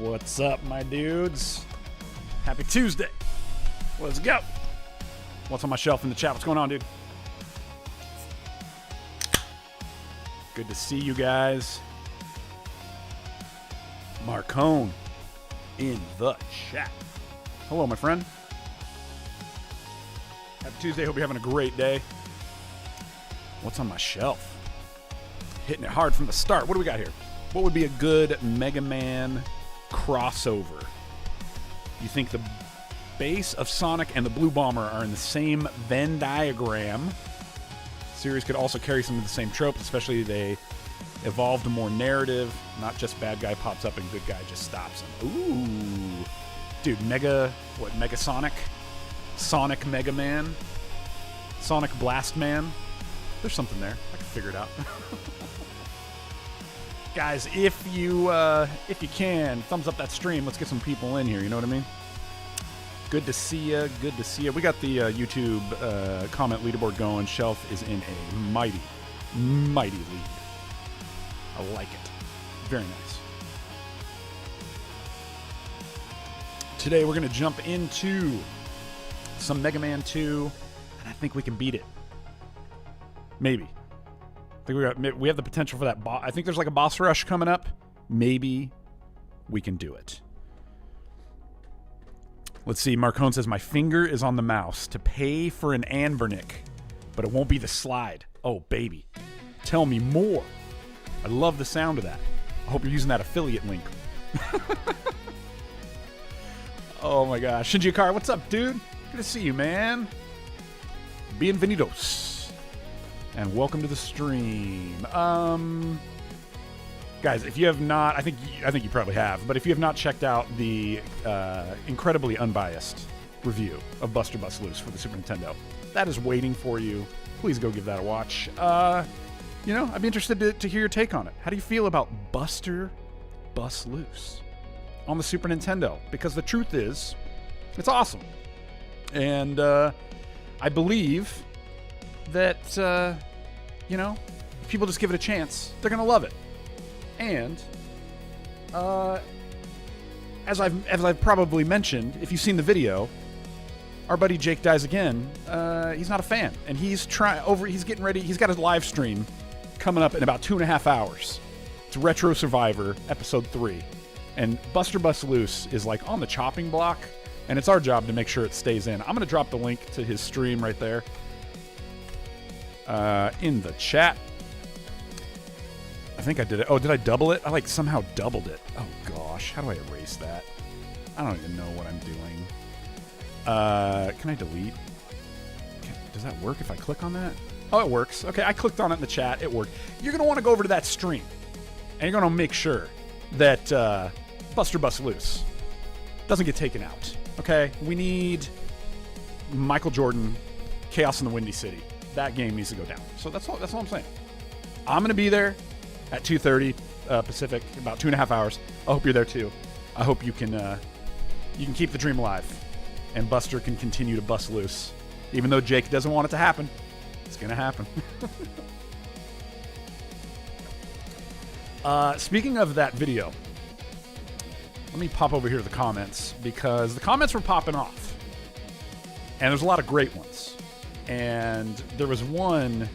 What's up, my dudes? Happy Tuesday. Let's go. What's on my shelf in the chat? What's going on, dude? Good to see you guys. Marcone in the chat. Hello, my friend. Happy Tuesday. Hope you're having a great day. What's on my shelf? Hitting it hard from the start. What do we got here? What would be a good Mega Man crossover? You think the base of Sonic and the Blue Bomber are in the same Venn diagram? Series could also carry some of the same tropes, especially they evolved a more narrative, not just bad guy pops up and good guy just stops him. Ooh. Dude, Mega Sonic? Sonic Mega Man? Sonic Blast Man? There's something there. I can figure it out. Guys, if you can, thumbs up that stream. Let's get some people in here, you know what I mean? Good to see ya. Good to see ya. We got the YouTube comment leaderboard going. Shelf is in a mighty, mighty lead. I like it. Very nice. Today we're going to jump into some Mega Man 2, and I think we can beat it. Maybe. I think we have the potential for that. I think there's like a boss rush coming up. Maybe we can do it. Let's see. Marcone says, my finger is on the mouse to pay for an Anbernick, but it won't be the slide. Oh, baby. Tell me more. I love the sound of that. I hope you're using that affiliate link. Oh, my gosh. Shinji Akari, what's up, dude? Good to see you, man. Bienvenidos. And welcome to the stream. Guys, if you have not, I think you probably have, but if you have not checked out the incredibly unbiased review of Buster Bust Loose for the Super Nintendo, that is waiting for you. Please go give that a watch. You know, I'd be interested to hear your take on it. How do you feel about Buster Bust Loose on the Super Nintendo? Because the truth is, it's awesome. And I believe that, you know, if people just give it a chance, they're going to love it. And, as I've probably mentioned, if you've seen the video, our buddy JakeDiesAgain, he's not a fan. And he's getting ready, he's got a live stream coming up in about 2.5 hours. It's Retro Survivor, Episode 3. And Buster Bust Loose is like on the chopping block, and it's our job to make sure it stays in. I'm going to drop the link to his stream right there in the chat. I think I did it. Oh, did I double it? I like somehow doubled it. Oh gosh, how do I erase that? I don't even know what I'm doing. Can I delete? Does that work if I click on that? Oh, it works. Okay, I clicked on it in the chat. It worked. You're going to want to go over to that stream, and you're going to make sure that Buster Bust Loose doesn't get taken out. Okay? We need Michael Jordan, Chaos in the Windy City. That game needs to go down. So that's all I'm saying. I'm going to be there at 2:30 Pacific, about 2.5 hours. I hope you're there too. I hope you can keep the dream alive, and Buster can continue to bust loose. Even though Jake doesn't want it to happen, it's going to happen. Speaking of that video, let me pop over here to the comments, because the comments were popping off. And there's a lot of great ones. And there was one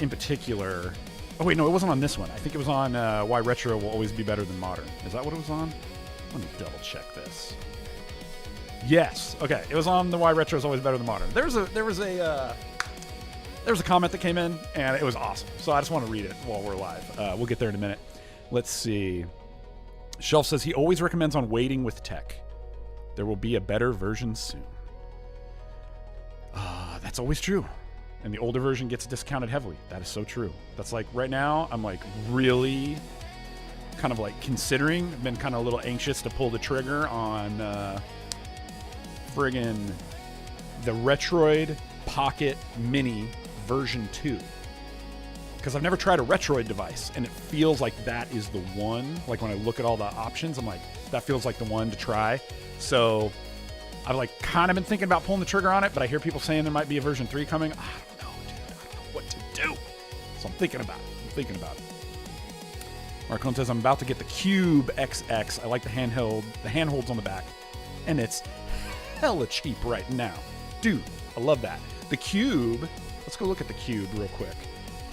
in particular. Oh, wait, no, it wasn't on this one. I think it was on Why Retro Will Always Be Better Than Modern. Is that what it was on? Let me double check this. Yes. Okay, it was on the Why Retro Is Always Better Than Modern. There was a comment that came in, and it was awesome. So I just want to read it while we're live. We'll get there in a minute. Let's see. Shelf says he always recommends on waiting with tech. There will be a better version soon. That's always true. And the older version gets discounted heavily. That is so true. That's like, right now, I'm like really kind of like considering, I've been kind of a little anxious to pull the trigger on friggin' the Retroid Pocket Mini version 2. Because I've never tried a Retroid device, and it feels like that is the one. Like when I look at all the options, I'm like, that feels like the one to try. So I've like kind of been thinking about pulling the trigger on it, but I hear people saying there might be a version 3 coming. I don't know, dude. I don't know what to do. So I'm thinking about it. Marcone says, I'm about to get the Cube XX. I like the handholds on the back. And it's hella cheap right now. Dude, I love that. The Cube, let's go look at the Cube real quick.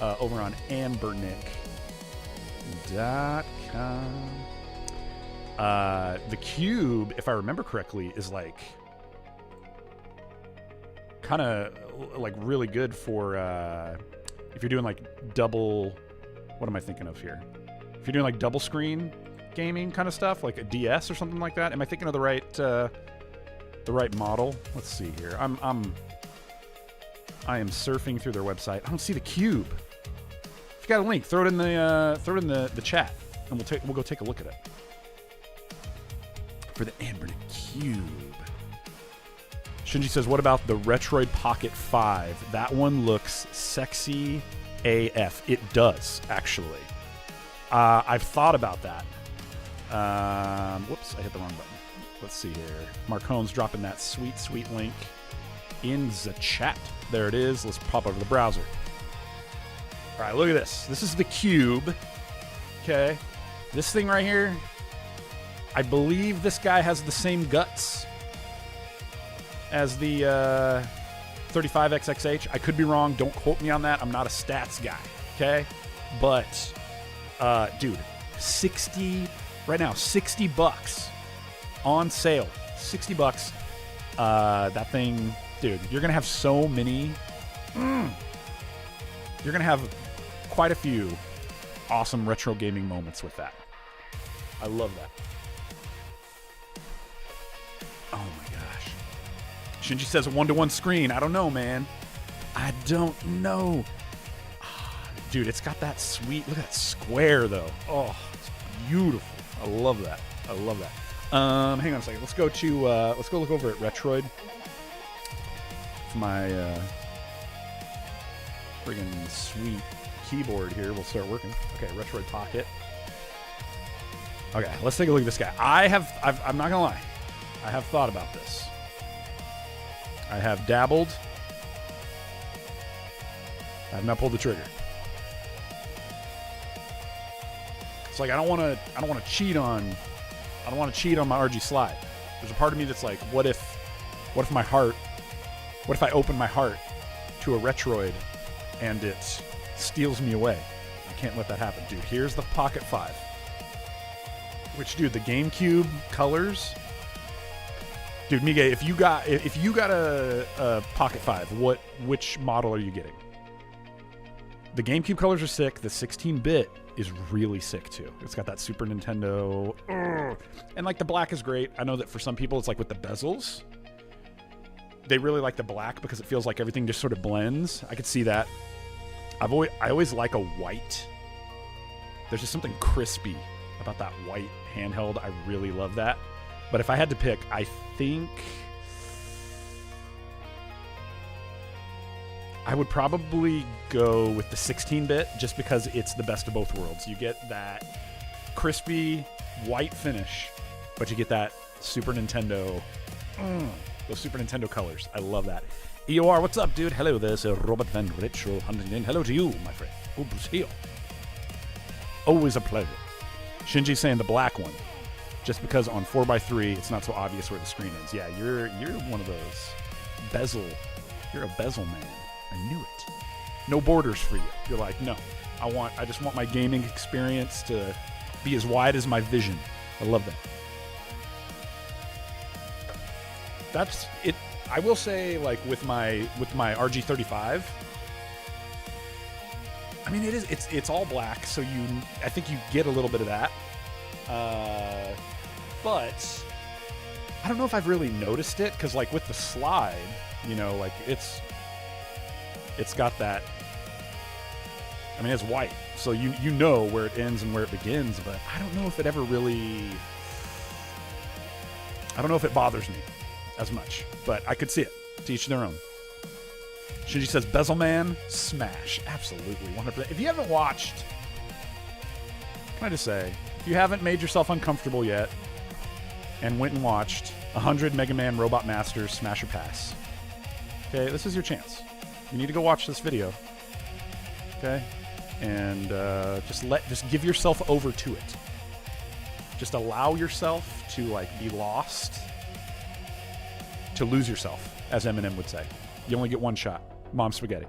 Over on ambernick.com. The Cube, if I remember correctly, is like kind of like really good for if you're doing like double, what am I thinking of here? If you're doing like double screen gaming kind of stuff, like a DS or something like that. Am I thinking of the right model? Let's see here. I am surfing through their website. I don't see the Cube. If you got a link, throw it in the chat, and we'll go take a look at it. For the Ambernick Cube. Shinji says, what about the Retroid Pocket 5? That one looks sexy AF. It does, actually. I've thought about that. Whoops, I hit the wrong button. Let's see here. Marcone's dropping that sweet, sweet link in the chat. There it is. Let's pop over to the browser. All right, look at this. This is the Cube. Okay. This thing right here, I believe this guy has the same guts as the 35XXH. I could be wrong. Don't quote me on that. I'm not a stats guy. Okay. But, dude, 60 right now, $60 on sale. $60. That thing, dude, you're going to have so many. You're going to have quite a few awesome retro gaming moments with that. I love that. Oh my gosh. Shinji says a 1-to-1 screen. I don't know, man. I don't know. Dude, it's got that sweet, look at that square though. Oh, it's beautiful. I love that. I love that. Hang on a second. Let's go look over at Retroid. It's my friggin' sweet keyboard here will start working. Okay, Retroid Pocket. Okay, let's take a look at this guy. I'm not gonna lie. I have thought about this. I have dabbled. I have not pulled the trigger. It's like I don't want to cheat on my RG slide. There's a part of me that's like, what if I open my heart to a Retroid and it steals me away? I can't let that happen, dude. Here's the Pocket 5. Which, dude, the GameCube colors. Dude, Miguel, if you got a Pocket 5, which model are you getting? The GameCube colors are sick. The 16-bit is really sick too. It's got that Super Nintendo, and like the black is great. I know that for some people it's like with the bezels, they really like the black because it feels like everything just sort of blends. I could see that. I always like a white. There's just something crispy about that white handheld. I really love that. But if I had to pick, I think I would probably go with the 16-bit just because it's the best of both worlds. You get that crispy white finish, but you get that Super Nintendo, those Super Nintendo colors. I love that. EOR, what's up, dude? Hello, there's Robert Van Retro Handheld. Hello to you, my friend. Bubsy. Always a pleasure. Shinji's saying the black one, just because on 4x3 it's not so obvious where the screen is. Yeah, you're one of those bezel. You're a bezel man. I knew it. No borders for you. You're like, no. I just want my gaming experience to be as wide as my vision. I love that. That's it. I will say, like with my RG35, I mean it's all black, so I think you get a little bit of that. But I don't know if I've really noticed it, because like with the slide, you know, like it's got that. I mean, it's white, so you know where it ends and where it begins, but I don't know if it ever really. I don't know if it bothers me as much, but I could see it. To each their own. Shinji says, Bezel Man, smash. Absolutely, 100%. If you haven't watched, can I just say, if you haven't made yourself uncomfortable yet and went and watched 100 Mega Man Robot Masters Smash or Pass, okay, this is your chance. You need to go watch this video. Okay? and just give yourself over to it. Just allow yourself to like be lost, to lose yourself, as Eminem would say. You only get one shot. Mom spaghetti.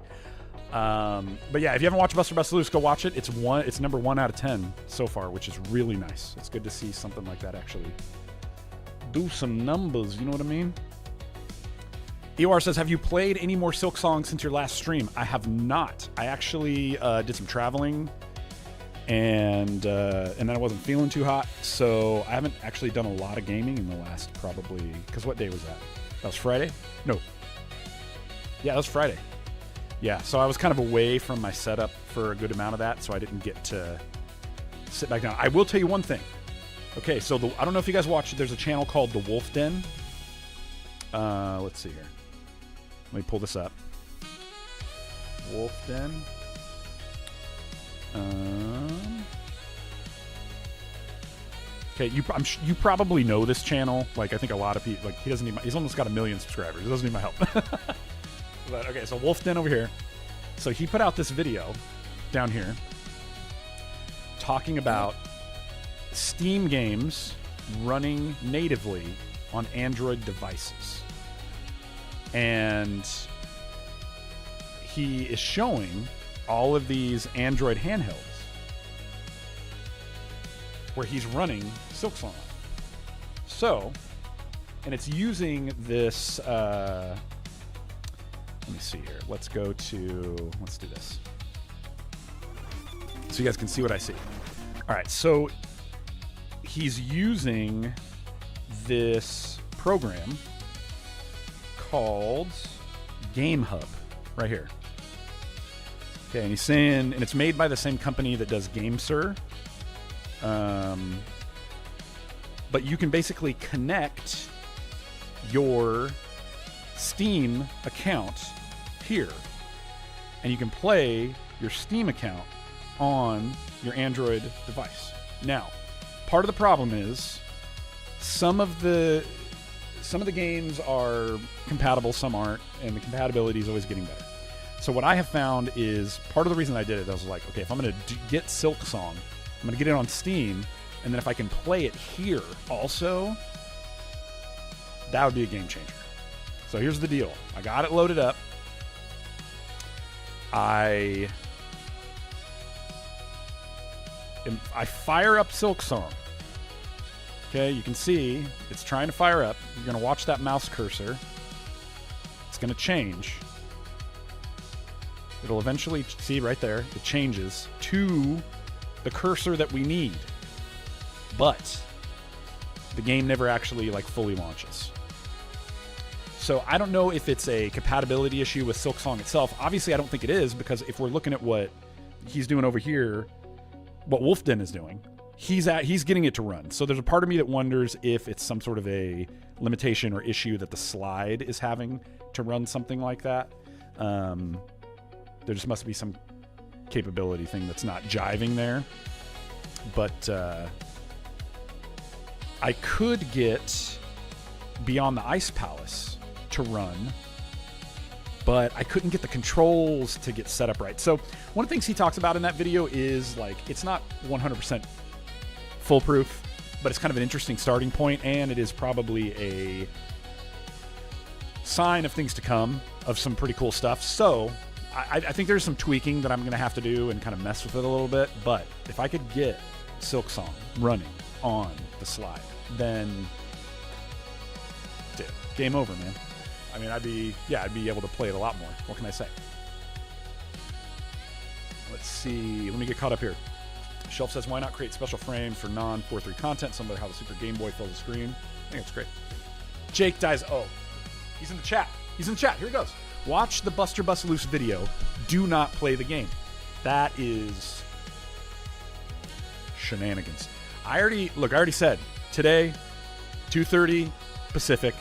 But yeah, if you haven't watched Buster Bust Loose, go watch it. It's number 1 out of 10 so far, which is really nice. It's good to see something like that actually do some numbers. You know what I mean? EOR says, have you played any more Silksong since your last stream? I have not. I actually did some traveling, and then I wasn't feeling too hot, so I haven't actually done a lot of gaming in the last probably, because what day was that? That was Friday? No. Yeah, that was Friday. Yeah, so I was kind of away from my setup for a good amount of that, so I didn't get to sit back down. I will tell you one thing. Okay, so I don't know if you guys watched it. There's a channel called The Wolf Den. Let's see here. Let me pull this up. Wolf Den. Okay, you probably know this channel. Like, I think a lot of people, like, he's almost got 1 million subscribers. He doesn't need my help. But, okay, so Wolf Den over here. So he put out this video down here talking about Steam games running natively on Android devices. And he is showing all of these Android handhelds where he's running Silksong. So, and it's using this, let me see here. Let's do this. So you guys can see what I see. All right, so he's using this program called Game Hub right here. Okay, and he's saying, and it's made by the same company that does GameSir. But you can basically connect your Steam account here, and you can play your Steam account on your Android device. Now, part of the problem is some of the games are compatible, some aren't, and the compatibility is always getting better. So what I have found is, part of the reason I did it, I was like, okay, if I'm going to get Silksong, I'm going to get it on Steam, and then if I can play it here also, that would be a game changer. So here's the deal. I got it loaded up. I fire up Silksong. Okay, you can see it's trying to fire up. You're going to watch that mouse cursor. It's going to change. It'll eventually, see right there, it changes to the cursor that we need. But the game never actually like fully launches. So I don't know if it's a compatibility issue with Silksong itself. Obviously, I don't think it is, because if we're looking at what he's doing over here, what Wolfden is doing, he's getting it to run. So there's a part of me that wonders if it's some sort of a limitation or issue that the slide is having to run something like that. There just must be some capability thing that's not jiving there. But I could get Beyond the Ice Palace to run, but I couldn't get the controls to get set up right. So one of the things he talks about in that video is, like, it's not 100% foolproof, but it's kind of an interesting starting point, and it is probably a sign of things to come, of some pretty cool stuff. So I think there's some tweaking that I'm going to have to do and kind of mess with it a little bit, but if I could get Silksong running on the slide, then dude, game over, man. I mean, I'd be able to play it a lot more. What can I say? Let's see. Let me get caught up here. Shelf says, why not create special frames for non-4.3 content, similar to how the Super Game Boy fills the screen? I think it's great. Jake dies. Oh, he's in the chat. He's in the chat. Here he goes. Watch the Buster Bust Loose video. Do not play the game. That is shenanigans. I already said today, 2:30 Pacific,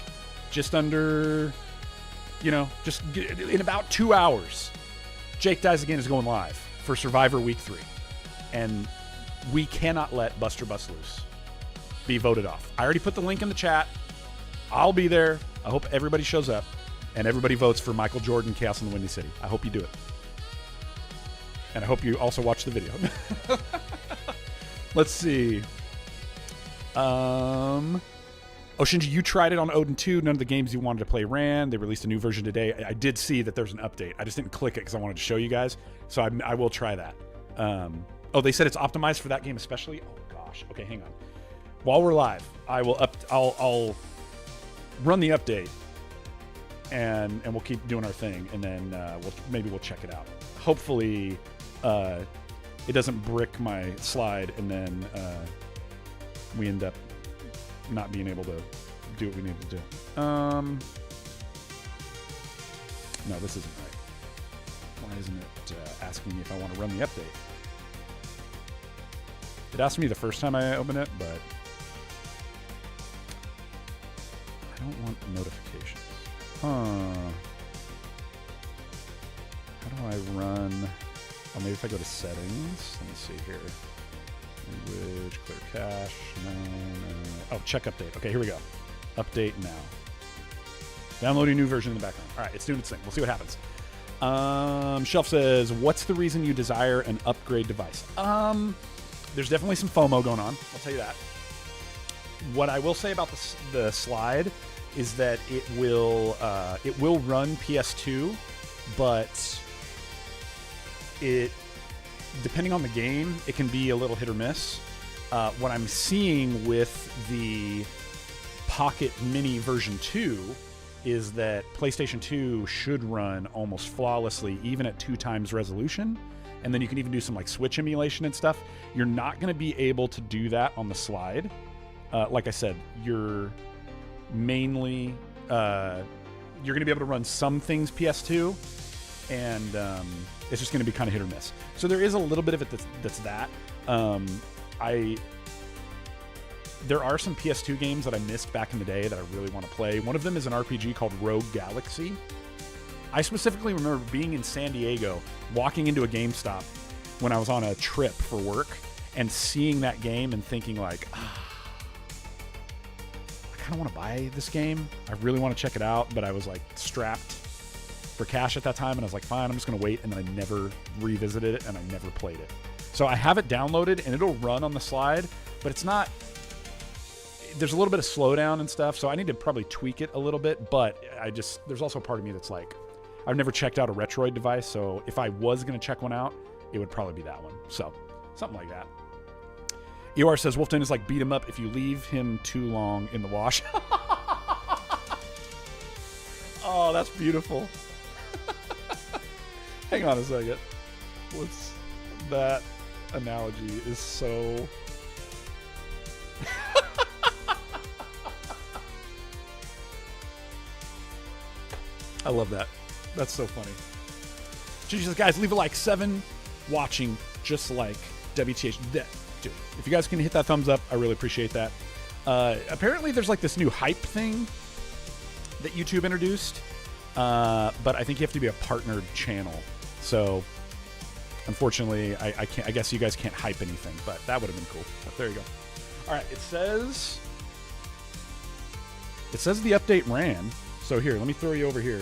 just under, just in about 2 hours, JakeDiesAgain is going live for Survivor Week 3. And we cannot let Buster Bust Loose be voted off. I already put the link in the chat. I'll be there. I hope everybody shows up and everybody votes for Michael Jordan, Chaos in the Windy City. I hope you do it. And I hope you also watch the video. Let's see. Oh, Shinji, you tried it on Odin 2. None of the games you wanted to play ran. They released a new version today. I did see that there's an update. I just didn't click it because I wanted to show you guys. So I will try that. Oh, they said it's optimized for that game especially? Oh, gosh. Okay, hang on. While we're live, I'll run the update, and we'll keep doing our thing, and then maybe we'll check it out. Hopefully, it doesn't brick my slide, and then we end up not being able to do what we need to do. No, this isn't right. Why isn't it asking me if I want to run the update? It asked me the first time I opened it, but I don't want notifications. Huh. How do I run? Oh, maybe if I go to settings. Let me see here. Language, clear cache. No. Oh, check update. Okay, here we go. Update now. Downloading new version in the background. All right, it's doing its thing. We'll see what happens. Shelf says, what's the reason you desire an upgrade device? There's definitely some FOMO going on. I'll tell you that. What I will say about the slide is that it will run PS2, but depending on the game, it can be a little hit or miss. What I'm seeing with the Pocket Mini version 2 is that PlayStation 2 should run almost flawlessly, even at 2x resolution. And then you can even do some like Switch emulation and stuff. You're not going to be able to do that on the slide. Like I said, you're mainly you're going to be able to run some things PS2, and it's just going to be kind of hit or miss. So there is a little bit of it that's that. There are some PS2 games that I missed back in the day that I really want to play. One of them is an RPG called Rogue Galaxy. I specifically remember being in San Diego, walking into a GameStop when I was on a trip for work, and seeing that game and thinking like, I kind of want to buy this game. I really want to check it out, but I was like strapped for cash at that time, and I was like, fine, I'm just going to wait, and then I never revisited it, and I never played it. So I have it downloaded, and it'll run on the slide, but it's not... There's a little bit of slowdown and stuff, so I need to probably tweak it a little bit, but there's also a part of me that's like, I've never checked out a Retroid device, so if I was going to check one out, it would probably be that one. So, something like that. EOR says, Wolfden is like beat him up if you leave him too long in the wash. Oh, that's beautiful. Hang on a second. That analogy is so... I love that. That's so funny. Gigi says, guys, leave a like. 7 watching just like WTH. Dude, if you guys can hit that thumbs up, I really appreciate that. Apparently there's like this new hype thing that YouTube introduced, but I think you have to be a partnered channel. So unfortunately, I can't. I guess you guys can't hype anything, but that would have been cool. But there you go. All right, it says the update ran. So here, let me throw you over here.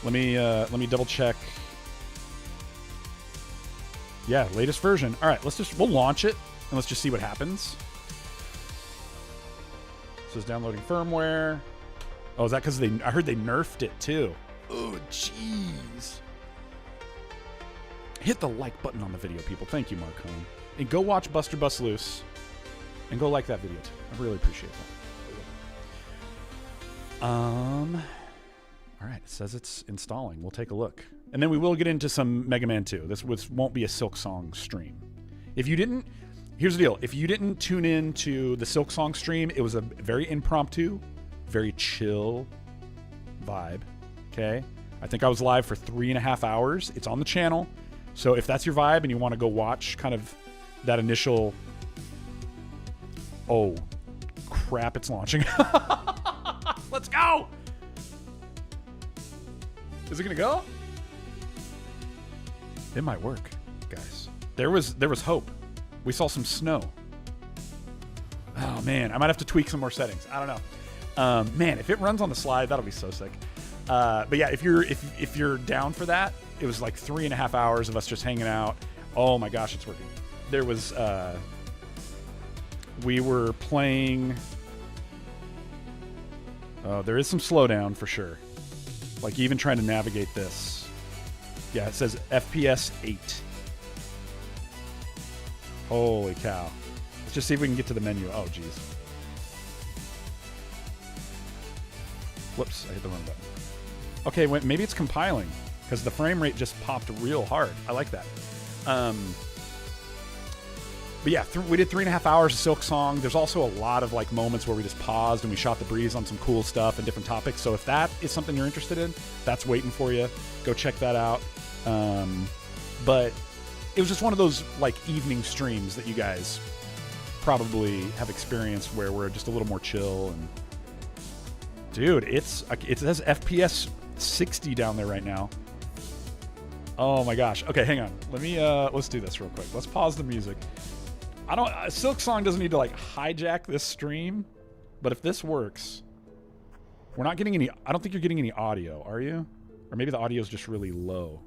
Let me double check. Yeah, latest version. All right, we'll launch it and let's just see what happens. This is downloading firmware. Oh, is that because I heard they nerfed it too? Oh, jeez. Hit the like button on the video, people. Thank you, Marcone. And go watch Buster Bust Loose and go like that video too. I really appreciate that. All right, it says it's installing. We'll take a look. And then we will get into some Mega Man 2. This won't be a Silksong stream. If you didn't, here's the deal. If you didn't tune in to the Silksong stream, it was a very impromptu, very chill vibe, okay? I think I was live for 3.5 hours. It's on the channel. So if that's your vibe and you want to go watch kind of that initial... Oh, crap, it's launching. Let's go! Is it gonna go? It might work, guys. There was hope. We saw some snow. Oh man, I might have to tweak some more settings. I don't know. Man, if it runs on the slide, that'll be so sick. But yeah, if you're down for that, It was like 3.5 hours of us just hanging out. Oh my gosh, it's working. There was, we were playing, there is some slowdown for sure. Like even trying to navigate this. Yeah, it says FPS 8. Holy cow. Let's just see if we can get to the menu. Oh, geez. Whoops, I hit the wrong button. Okay, maybe it's compiling, because the frame rate just popped real hard. I like that. But yeah, we did 3.5 hours of Silksong. There's also a lot of like moments where we just paused and we shot the breeze on some cool stuff and different topics. So if that is something you're interested in, that's waiting for you. Go check that out. But it was just one of those like evening streams that you guys probably have experienced where we're just a little more chill. And dude, it says FPS 60 down there right now. Oh my gosh. Okay, hang on. Let's do this real quick. Let's pause the music. Silksong doesn't need to like hijack this stream, but if this works, we're not getting any, I don't think you're getting any audio, are you? Or maybe the audio is just really low.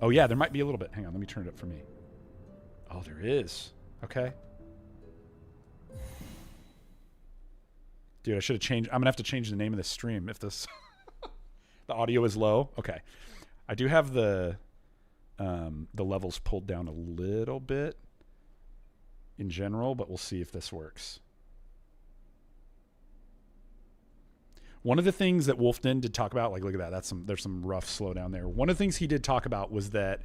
Oh yeah, there might be a little bit. Hang on, let me turn it up for me. Oh, there is. Okay. Dude, I should have changed, I'm gonna have to change the name of this stream if this, the audio is low. Okay. I do have the levels pulled down a little bit in general, but we'll see if this works. One of the things that Wolfden did talk about, like look at that, there's some rough slowdown there. One of the things he did talk about was that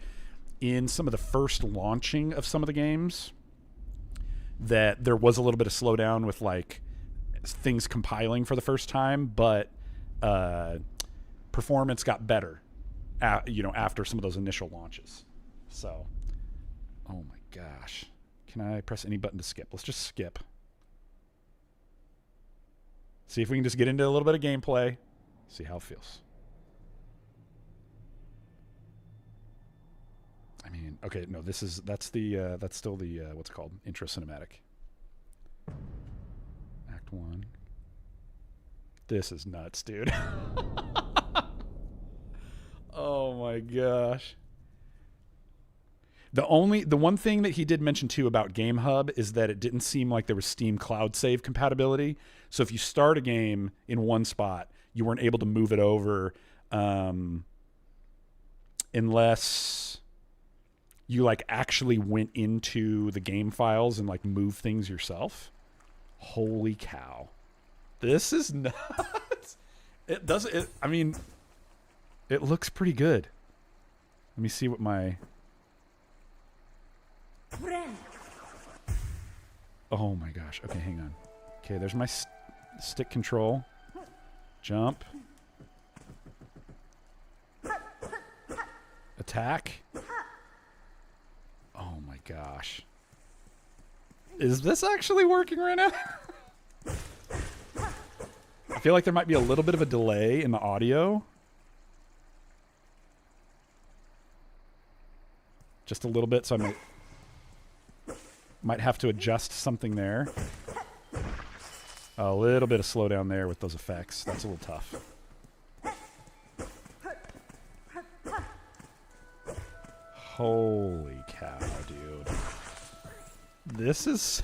in some of the first launching of some of the games, that there was a little bit of slowdown with like things compiling for the first time, but performance got better after some of those initial launches. So, oh my gosh. Can I press any button to skip? Let's just skip. See if we can just get into a little bit of gameplay. See how it feels. I mean, okay, no, that's still the, what's it called? Intro cinematic. Act 1. This is nuts, dude. Oh my gosh. The one thing that he did mention too about Game Hub is that it didn't seem like there was Steam Cloud Save compatibility. So if you start a game in one spot, you weren't able to move it over unless you like actually went into the game files and like move things yourself. Holy cow. This is nuts. I mean, it looks pretty good. Let me see what my... Oh my gosh. Okay, hang on. Okay, there's my stick control. Jump. Attack. Oh my gosh. Is this actually working right now? I feel like there might be a little bit of a delay in the audio. Just a little bit, so I might have to adjust something there. A little bit of slowdown there with those effects. That's a little tough. Holy cow, dude. This is...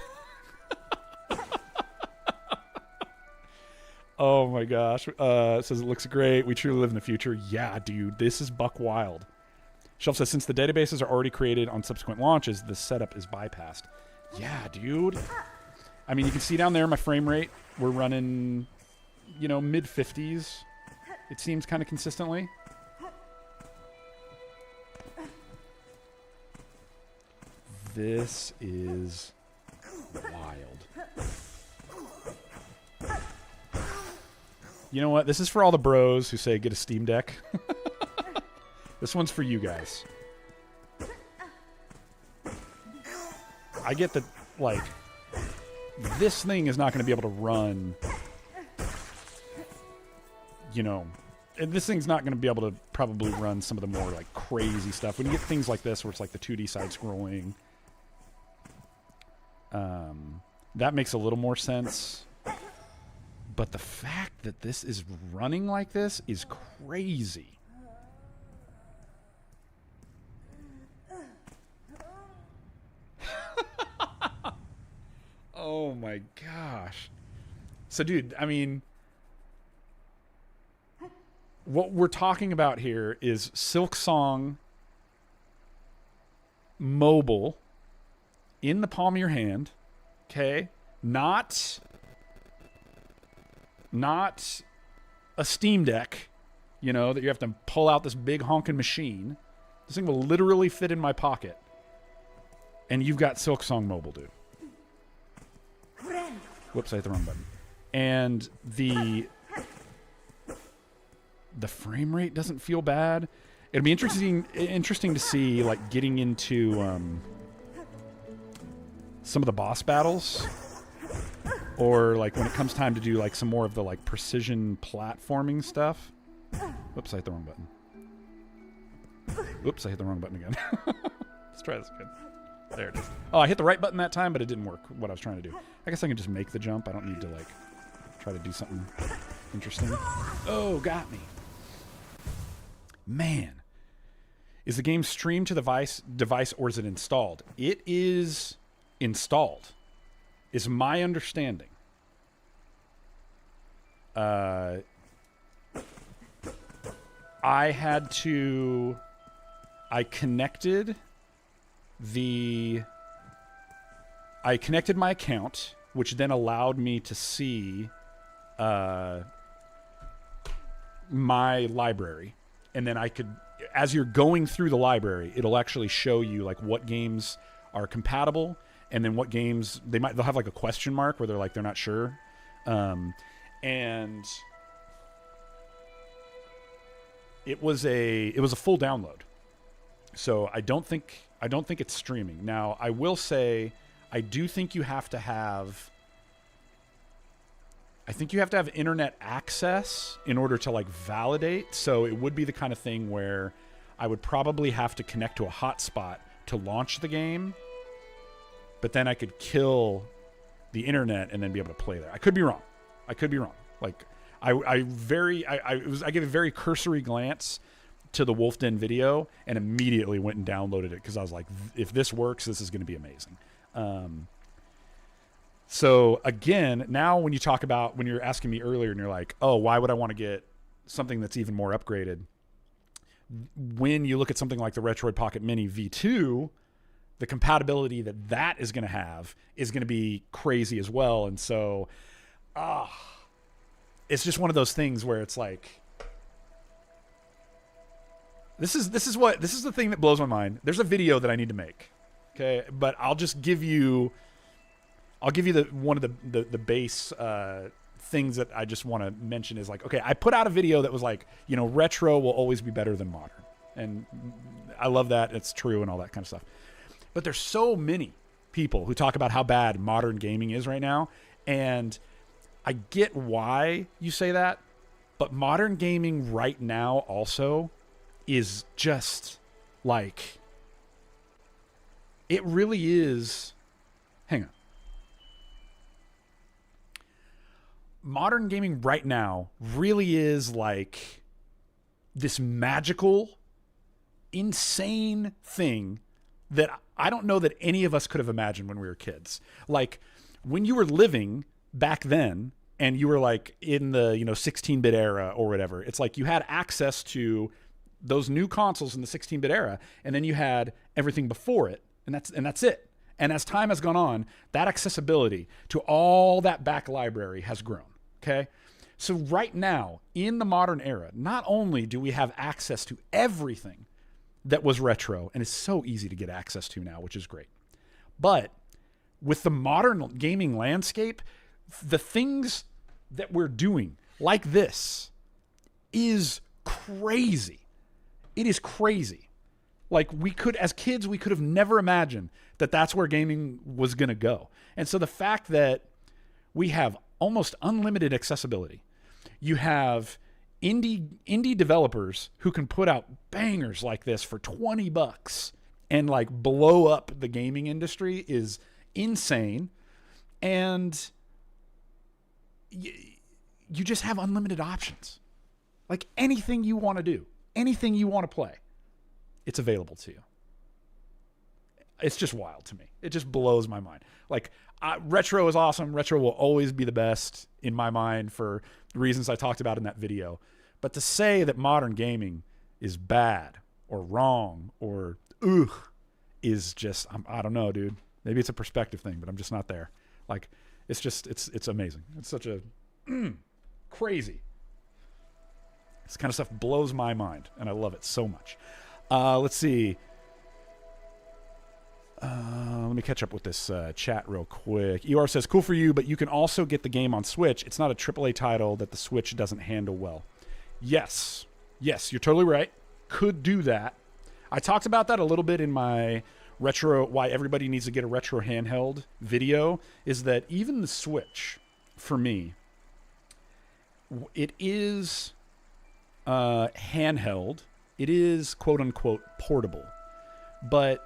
Oh my gosh. It says it looks great. We truly live in the future. Yeah, dude. This is buck wild. Shelf says, since the databases are already created on subsequent launches, the setup is bypassed. Yeah, dude. I mean, you can see down there my frame rate. We're running, mid-50s. It seems kind of consistently. This is wild. You know what? This is for all the bros who say get a Steam Deck. This one's for you guys. I get that, like, this thing is not going to be able to run, and this thing's not going to be able to probably run some of the more, like, crazy stuff. When you get things like this where it's like the 2D side-scrolling, that makes a little more sense. But the fact that this is running like this is crazy. Oh my gosh. So dude, I mean, what we're talking about here is Silksong mobile in the palm of your hand, okay? Not a Steam Deck, you know, that you have to pull out this big honking machine. This thing will literally fit in my pocket. And you've got Silksong mobile, dude. Whoops, I hit the wrong button. And the frame rate doesn't feel bad. It'd be interesting to see, like, getting into some of the boss battles, or like when it comes time to do like some more of the like precision platforming stuff. Whoops, I hit the wrong button. Whoops, I hit the wrong button again. Let's try this again. There it is. Oh, I hit the right button that time, but it didn't work, what I was trying to do. I guess I can just make the jump. I don't need to, like, try to do something interesting. Oh, got me. Man. Is the game streamed to the device or is it installed? It is installed, is my understanding. I connected my account, which then allowed me to see my library. And then I could, as you're going through the library, it'll actually show you like what games are compatible, and then what games they'll have like a question mark where they're like they're not sure. And it was a full download. So I don't think it's streaming. Now, I will say I do think you have to have internet access in order to like validate. So it would be the kind of thing where I would probably have to connect to a hotspot to launch the game, but then I could kill the internet and then be able to play there. I could be wrong. Like I gave a very cursory glance to the Wolf Den video and immediately went and downloaded it because I was like, if this works, this is going to be amazing. So again, now when you're asking me earlier and you're like, oh, why would I want to get something that's even more upgraded? When you look at something like the Retroid Pocket Mini V2, the compatibility that is going to have is going to be crazy as well. And so, it's just one of those things where it's like, this is the thing that blows my mind. There's a video that I need to make. Okay. But I'll give you one of the base, things that I just want to mention is like, okay, I put out a video that was like, you know, retro will always be better than modern. And I love that. It's true and all that kind of stuff. But there's so many people who talk about how bad modern gaming is right now. And I get why you say that, but modern gaming right now also is just like, it really is. Hang on. Modern gaming right now really is like this magical, insane thing that I don't know that any of us could have imagined when we were kids. Like when you were living back then and you were like in the, 16-bit era or whatever, it's like you had access to those new consoles in the 16-bit era, and then you had everything before it, and that's it. And as time has gone on, that accessibility to all that back library has grown. Okay. So right now in the modern era, not only do we have access to everything that was retro and is so easy to get access to now, which is great, but with the modern gaming landscape, the things that we're doing like this is crazy. It is crazy. Like as kids, we could have never imagined that that's where gaming was going to go. And so the fact that we have almost unlimited accessibility, you have indie developers who can put out bangers like this for $20 and like blow up the gaming industry is insane. And you just have unlimited options. Like anything you want to do, anything you want to play, it's available to you. It's just wild to me. It just blows my mind. Like, retro is awesome. Retro will always be the best in my mind for the reasons I talked about in that video. But to say that modern gaming is bad or wrong or is just, I don't know, dude. Maybe it's a perspective thing, but I'm just not there. Like, it's just, it's amazing. It's such a crazy. This kind of stuff blows my mind, and I love it so much. Let's see. Let me catch up with this chat real quick. ER says, cool for you, but you can also get the game on Switch. It's not a AAA title that the Switch doesn't handle well. Yes, you're totally right. Could do that. I talked about that a little bit in my retro, why everybody needs to get a retro handheld video, is that even the Switch, for me, it is handheld. It is quote unquote portable, but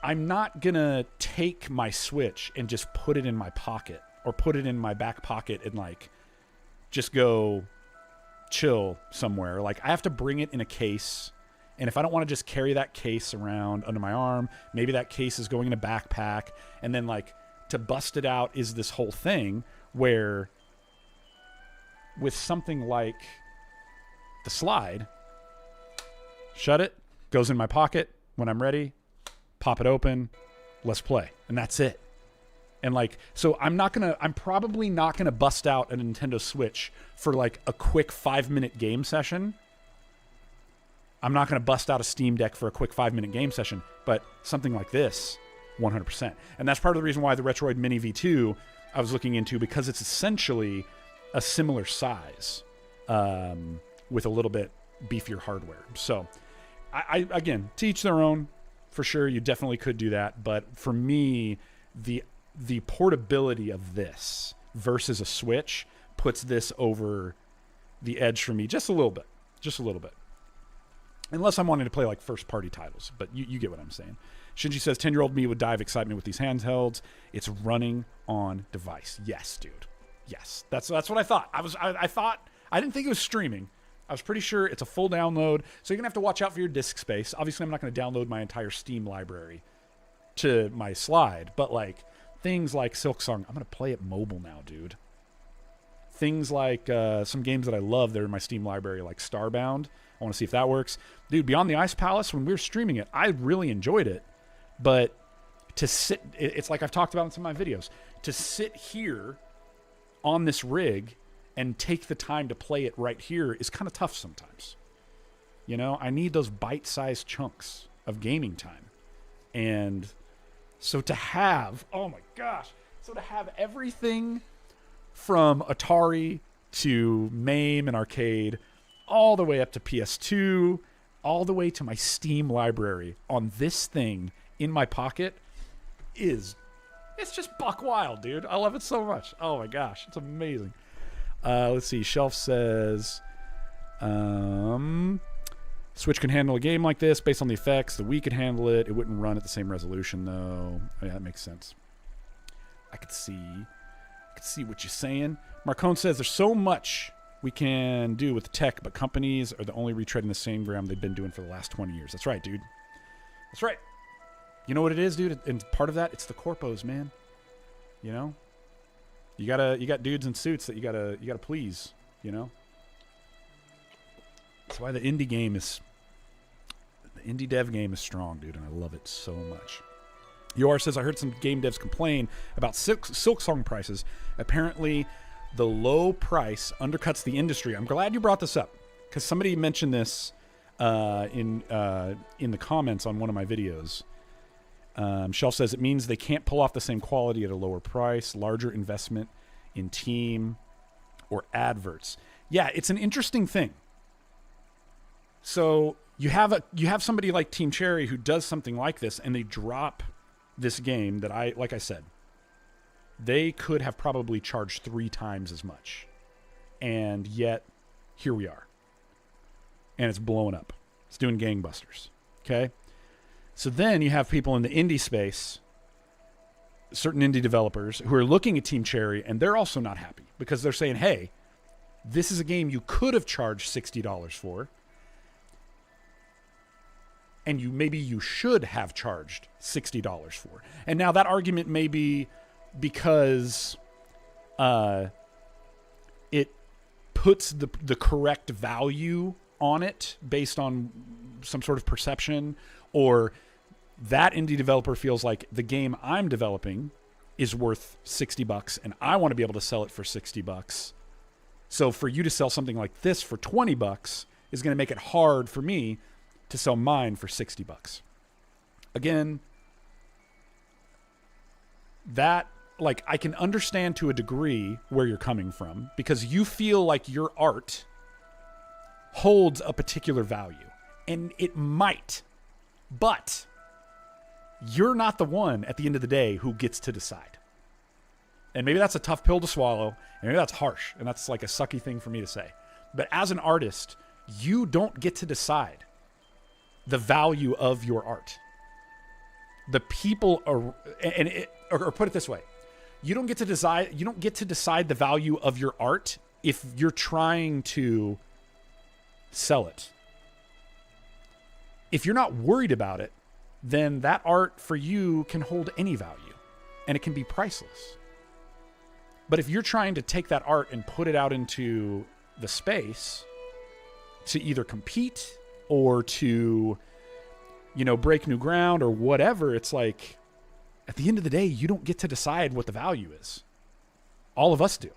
I'm not going to take my Switch and just put it in my pocket or put it in my back pocket and like just go chill somewhere. Like, I have to bring it in a case. And if I don't want to just carry that case around under my arm, maybe that case is going in a backpack. And then like to bust it out is this whole thing where with something like the slide, shut it, goes in my pocket when I'm ready. Pop it open, let's play. And that's it. And like, so I'm probably not going to bust out a Nintendo Switch for like a quick 5-minute game session. I'm not going to bust out a Steam Deck for a quick 5-minute game session, but something like this, 100%. And that's part of the reason why the Retroid Mini V2 I was looking into, because it's essentially a similar size with a little bit beefier hardware. So I again, to each their own. For sure, you definitely could do that. But for me, the portability of this versus a Switch puts this over the edge for me just a little bit. Just a little bit. Unless I'm wanting to play like first-party titles. But you get what I'm saying. Shinji says, 10-year-old me would die of excitement with these handhelds. It's running on device. Yes, dude. Yes. That's what I thought. I didn't think it was streaming. I was pretty sure it's a full download, so you're going to have to watch out for your disk space. Obviously, I'm not going to download my entire Steam library to my slide, but like things like Silksong, I'm going to play it mobile now, dude. Things like some games that I love that are in my Steam library, like Starbound. I want to see if that works. Dude, Beyond the Ice Palace, when we were streaming it, I really enjoyed it, but to sit, it's like I've talked about in some of my videos, to sit here on this rig and take the time to play it right here is kind of tough sometimes. You know, I need those bite-sized chunks of gaming time. And so to have, oh my gosh, so to have everything from Atari to MAME and arcade, all the way up to PS2, all the way to my Steam library on this thing in my pocket it's just buck wild, dude. I love it so much. Oh my gosh, it's amazing. Let's see. Shelf says, Switch can handle a game like this based on the effects. The Wii could handle it. It wouldn't run at the same resolution, though. Oh, yeah, that makes sense. I could see what you're saying. Marcone says there's so much we can do with tech, but companies are the only retreading the same ground they've been doing for the last 20 years. That's right, dude. That's right. You know what it is, dude? And part of that, it's the corpos, man. You know? You got dudes in suits that you gotta please, you know? That's why the indie dev game is strong, dude, and I love it so much. Yor says, I heard some game devs complain about Silksong prices. Apparently, the low price undercuts the industry. I'm glad you brought this up, because somebody mentioned this in the comments on one of my videos. Shelf says it means they can't pull off the same quality at a lower price, larger investment in team or adverts. Yeah, it's an interesting thing. So you have somebody like Team Cherry who does something like this, and they drop this game that like I said, they could have probably charged 3 times as much, and yet here we are, and it's blowing up. It's doing gangbusters. Okay. So then you have people in the indie space, certain indie developers who are looking at Team Cherry, and they're also not happy because they're saying, hey, This is a game you could have charged $60 for. And maybe you should have charged $60 for. And now that argument may be because it puts the correct value on it based on some sort of perception, or that indie developer feels like the game I'm developing is worth $60 and I want to be able to sell it for $60. So for you to sell something like this for $20 is going to make it hard for me to sell mine for $60. Again, that, like, I can understand to a degree where you're coming from, because you feel like your art holds a particular value, and it might, but you're not the one at the end of the day who gets to decide. And maybe that's a tough pill to swallow, and maybe that's harsh, and that's like a sucky thing for me to say. But as an artist, you don't get to decide the value of your art. The people are, or put it this way, you don't get to decide the value of your art if you're trying to sell it. If you're not worried about it, then that art for you can hold any value, and it can be priceless. But if you're trying to take that art and put it out into the space to either compete or to, break new ground or whatever, it's like, at the end of the day, you don't get to decide what the value is. All of us do.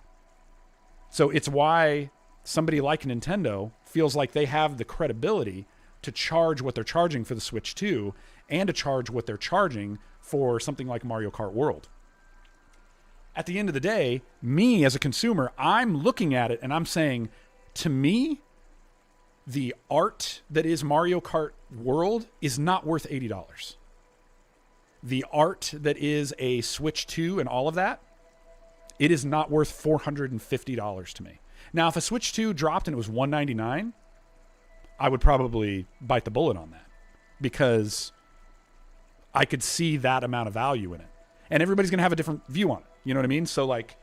So it's why somebody like Nintendo feels like they have the credibility to charge what they're charging for the Switch 2 and to charge what they're charging for something like Mario Kart World. At the end of the day, me as a consumer, I'm looking at it and I'm saying, to me, the art that is Mario Kart World is not worth $80. The art that is a Switch 2 and all of that, it is not worth $450 to me. Now, if a Switch 2 dropped and it was $199, I would probably bite the bullet on that, because I could see that amount of value in it. And everybody's going to have a different view on it. You know what I mean? So, like,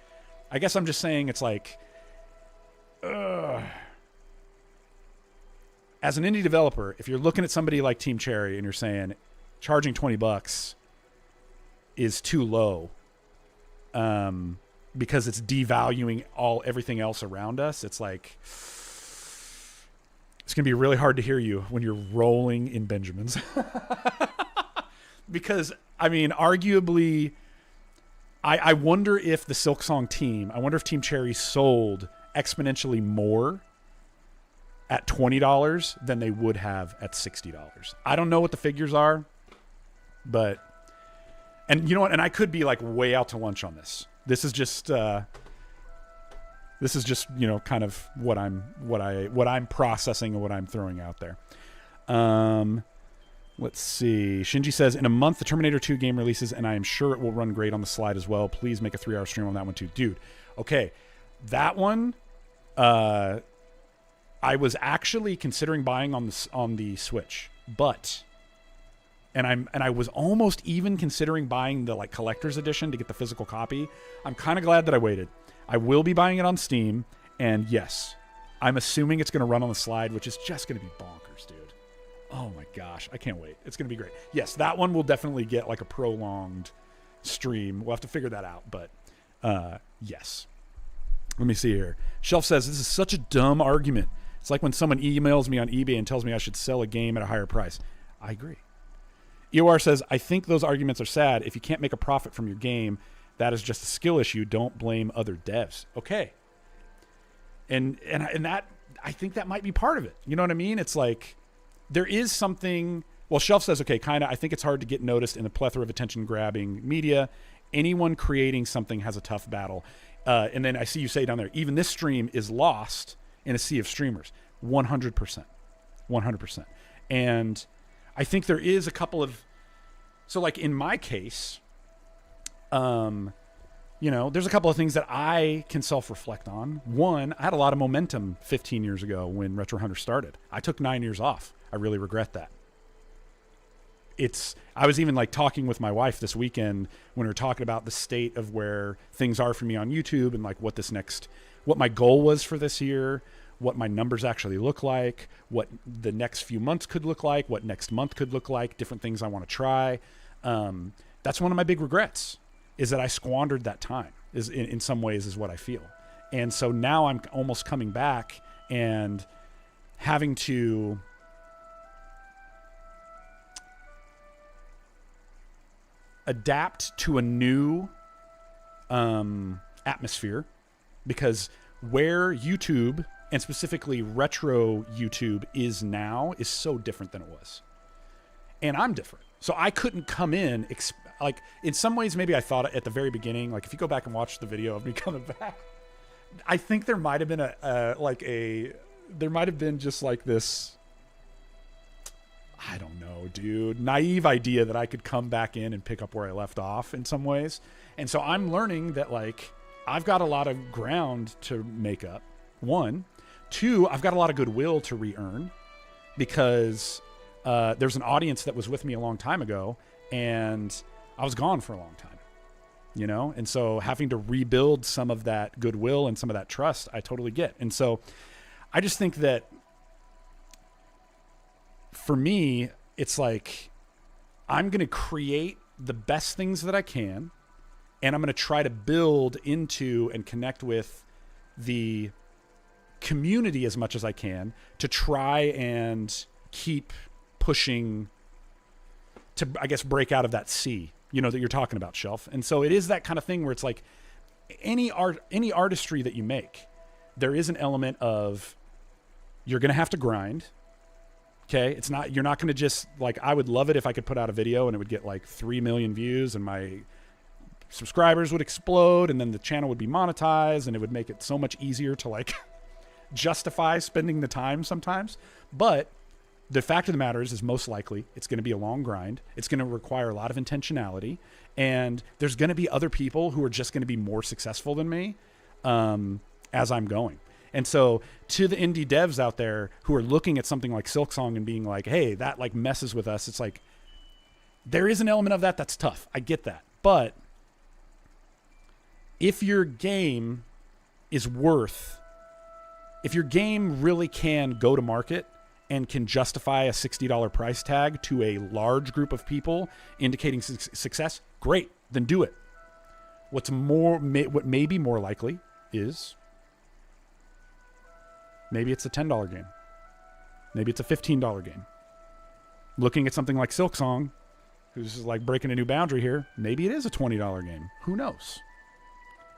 I guess I'm just saying it's like, as an indie developer, if you're looking at somebody like Team Cherry and you're saying charging $20 is too low, because it's devaluing everything else around us, it's like, it's going to be really hard to hear you when you're rolling in Benjamins. Because, I mean, arguably, I wonder if the Silksong team, I wonder if Team Cherry sold exponentially more at $20 than they would have at $60. I don't know what the figures are, but, and you know what? And I could be like way out to lunch on this. This is just kind of what I'm processing and what I'm throwing out there. Let's see. Shinji says, in a month, the Terminator 2 game releases, and I am sure it will run great on the slide as well. Please make a 3-hour stream on that one too. Dude, okay. That one, I was actually considering buying on the Switch, but, and I was almost even considering buying the like collector's edition to get the physical copy. I'm kind of glad that I waited. I will be buying it on Steam, and yes, I'm assuming it's going to run on the slide, which is just going to be bonkers, dude. Oh my gosh, I can't wait. It's going to be great. Yes, that one will definitely get like a prolonged stream. We'll have to figure that out, but yes. Let me see here. Shelf says, this is such a dumb argument. It's like when someone emails me on eBay and tells me I should sell a game at a higher price. I agree. EOR says, I think those arguments are sad. If you can't make a profit from your game, that is just a skill issue. Don't blame other devs. Okay. And that, I think that might be part of it. You know what I mean? It's like, there is something, well, Shelf says, okay, kind of, I think it's hard to get noticed in the plethora of attention-grabbing media. Anyone creating something has a tough battle. And then I see you say down there, even this stream is lost in a sea of streamers. 100%. 100%. And I think there is a couple of, so like in my case, there's a couple of things that I can self-reflect on. One, I had a lot of momentum 15 years ago when Retro Hunter started. I took 9 years off. I really regret that. I was even like talking with my wife this weekend when we were talking about the state of where things are for me on YouTube and like what my goal was for this year, what my numbers actually look like, what the next few months could look like, what next month could look like, different things I want to try. That's one of my big regrets, is that I squandered that time, is in some ways is what I feel. And so now I'm almost coming back and having to adapt to a new atmosphere, because where YouTube, and specifically retro YouTube, is now is so different than it was. And I'm different. So I couldn't come in, like in some ways, maybe I thought at the very beginning, like if you go back and watch the video of me coming back, I think there might have been there might have been just like this, I don't know, dude, naive idea that I could come back in and pick up where I left off in some ways. And so I'm learning that like I've got a lot of ground to make up. 1, 2, I've got a lot of goodwill to re-earn, because there's an audience that was with me a long time ago, and I was gone for a long time, you know? And so having to rebuild some of that goodwill and some of that trust, I totally get. And so I just think that for me, it's like I'm going to create the best things that I can, and I'm going to try to build into and connect with the community as much as I can to try and keep pushing to, I guess, break out of that sea, you know, that you're talking about, Shelf. And so it is that kind of thing where it's like any artistry that you make, there is an element of you're going to have to grind. Okay. You're not going to just like, I would love it if I could put out a video and it would get like 3 million views and my subscribers would explode, and then the channel would be monetized, and it would make it so much easier to like justify spending the time sometimes. But the fact of the matter is most likely it's going to be a long grind. It's going to require a lot of intentionality, and there's going to be other people who are just going to be more successful than me as I'm going. And so to the indie devs out there who are looking at something like Silksong and being like, hey, that like messes with us, it's like, there is an element of that that's tough. I get that. But if your game really can go to market and can justify a $60 price tag to a large group of people indicating success, great, then do it. What may be more likely is maybe it's a $10 game. Maybe it's a $15 game. Looking at something like Silksong, who's like breaking a new boundary here, maybe it is a $20 game. Who knows?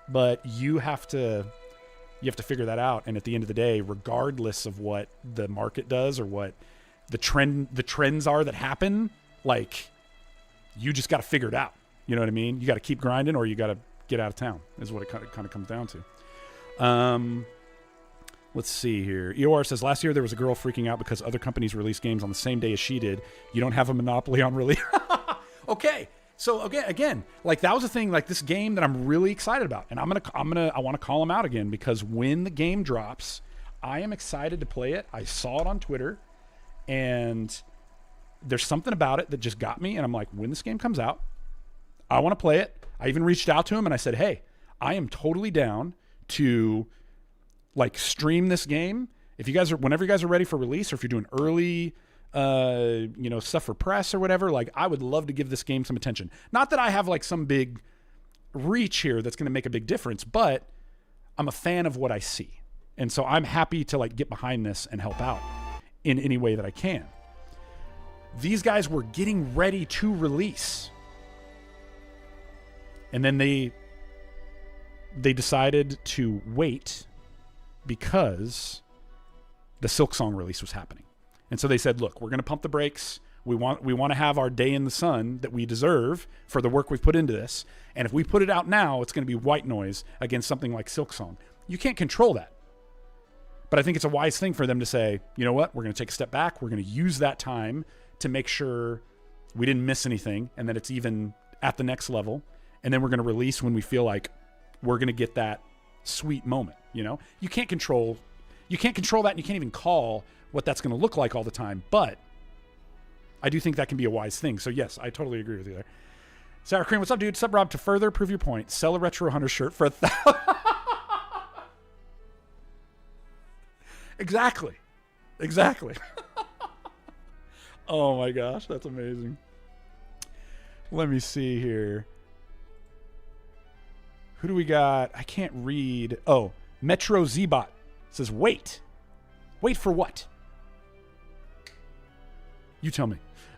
But you have to figure that out. And at the end of the day, regardless of what the market does or what the trends are that happen, like, you just got to figure it out. You know what I mean? You got to keep grinding, or you got to get out of town, is what it kind of comes down to. Let's see here. EOR says, last year there was a girl freaking out because other companies released games on the same day as she did. You don't have a monopoly on release. Okay. So again, like that was a thing, like this game that I'm really excited about, and I want to call him out again, because when the game drops, I am excited to play it. I saw it on Twitter, and there's something about it that just got me, and I'm like, when this game comes out, I want to play it. I even reached out to him and I said, hey, I am totally down to like stream this game. Whenever you guys are ready for release, or if you're doing early stuff for press or whatever, like I would love to give this game some attention. Not that I have like some big reach here that's going to make a big difference, but I'm a fan of what I see. And so I'm happy to like get behind this and help out in any way that I can. These guys were getting ready to release, and then they decided to wait because the Silksong release was happening. And so they said, look, we're going to pump the brakes. We want to have our day in the sun that we deserve for the work we've put into this. And if we put it out now, it's going to be white noise against something like Silksong. You can't control that. But I think it's a wise thing for them to say, you know what? We're going to take a step back. We're going to use that time to make sure we didn't miss anything and that it's even at the next level. And then we're going to release when we feel like we're going to get that sweet moment. You know, you can't control that, and you can't even call what that's going to look like all the time. But I do think that can be a wise thing. So yes, I totally agree with you there. Sour Cream, what's up, dude? What's up, Rob? To further prove your point, sell a Retro Hunter shirt for $1,000. Exactly. Oh my gosh, that's amazing. Let me see here. Who do we got? I can't read. Oh, Metro Zbot says, wait for what? You tell me.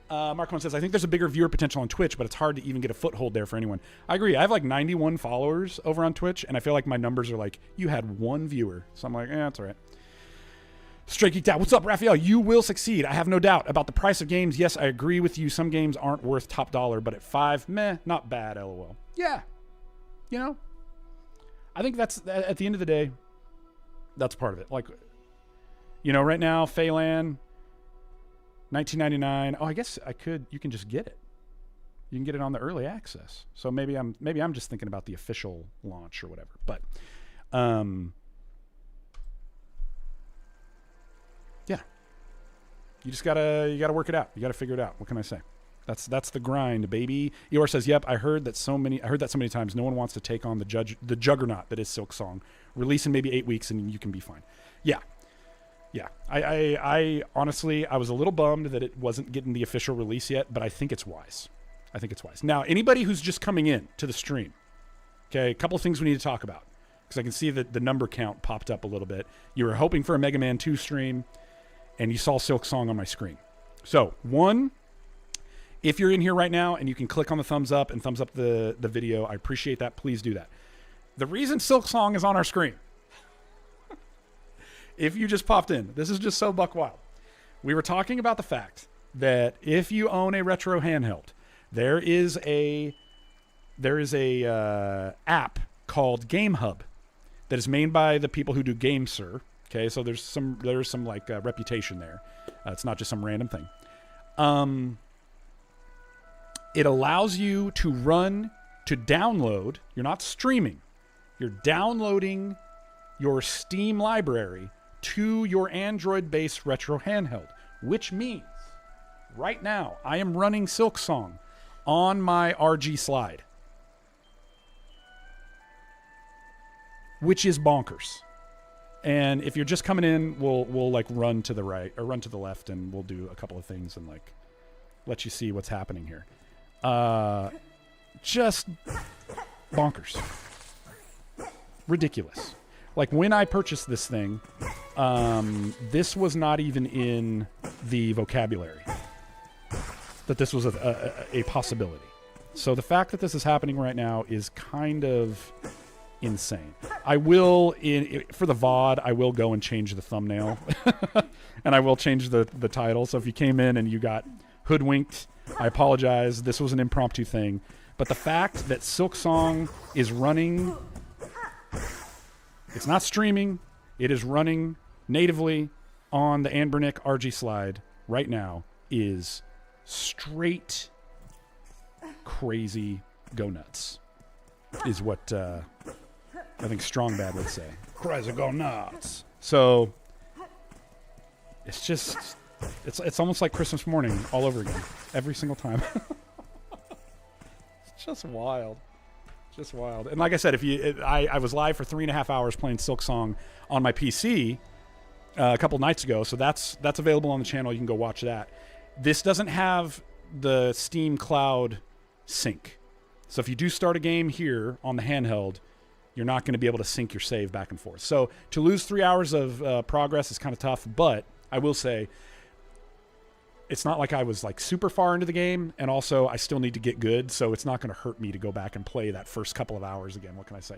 Mark One says, I think there's a bigger viewer potential on Twitch, but it's hard to even get a foothold there for anyone. I agree. I have like 91 followers over on Twitch, and I feel like my numbers are like, you had one viewer. So I'm like, that's all right. Stray Geeked Out. What's up, Raphael? You will succeed. I have no doubt. About the price of games, yes, I agree with you. Some games aren't worth top dollar, but at $5, meh, not bad, LOL. Yeah. You know? I think that's, at the end of the day, that's part of it. Like, you know, right now, Faeland, $19.99. Oh, I guess you can just get it. You can get it on the early access. So maybe I'm just thinking about the official launch or whatever. But yeah. You just gotta work it out. You gotta figure it out. What can I say? That's the grind, baby. Eeyore says, "Yep, I heard that so many times. No one wants to take on the juggernaut that is Silksong. Release in maybe 8 weeks, and you can be fine." Yeah. I honestly, I was a little bummed that it wasn't getting the official release yet, but I think it's wise. Now, anybody who's just coming in to the stream, okay, a couple of things we need to talk about because I can see that the number count popped up a little bit. You were hoping for a Mega Man 2 stream, and you saw Silksong on my screen. So, one. If you're in here right now and you can click on the thumbs up and thumbs up the video, I appreciate that. Please do that. The reason Silksong is on our screen, if you just popped in, this is just so buck wild. We were talking about the fact that if you own a Retro Handheld, there is a app called Game Hub that is made by the people who do GameSir. Okay, so there's some like reputation there. It's not just some random thing. It allows you to download. You're not streaming. You're downloading your Steam library to your Android-based Retro Handheld, which means right now I am running Silksong on my RG slide, which is bonkers. And if you're just coming in, we'll like run to the right or run to the left, and we'll do a couple of things and like let you see what's happening here. Just bonkers. Ridiculous. Like when I purchased this thing, this was not even in the vocabulary that this was a possibility. So the fact that this is happening right now is kind of insane. I will, for the VOD, I will go and change the thumbnail and I will change the title. So if you came in and you got hoodwinked, I apologize. This was an impromptu thing. But the fact that Silksong is running, it's not streaming, it is running natively on the Anbernic RG slide right now is straight crazy go nuts, is what I think Strong Bad would say. Crazy go nuts. So it's just... It's almost like Christmas morning all over again, every single time. It's just wild. And like I said, I was live for 3.5 hours playing Silksong on my PC a couple nights ago, so that's available on the channel. You can go watch that. This doesn't have the Steam Cloud sync, so if you do start a game here on the handheld, you're not going to be able to sync your save back and forth. So to lose 3 hours of progress is kind of tough, but I will say, it's not like I was like super far into the game, and also I still need to get good, so it's not going to hurt me to go back and play that first couple of hours again. What can I say?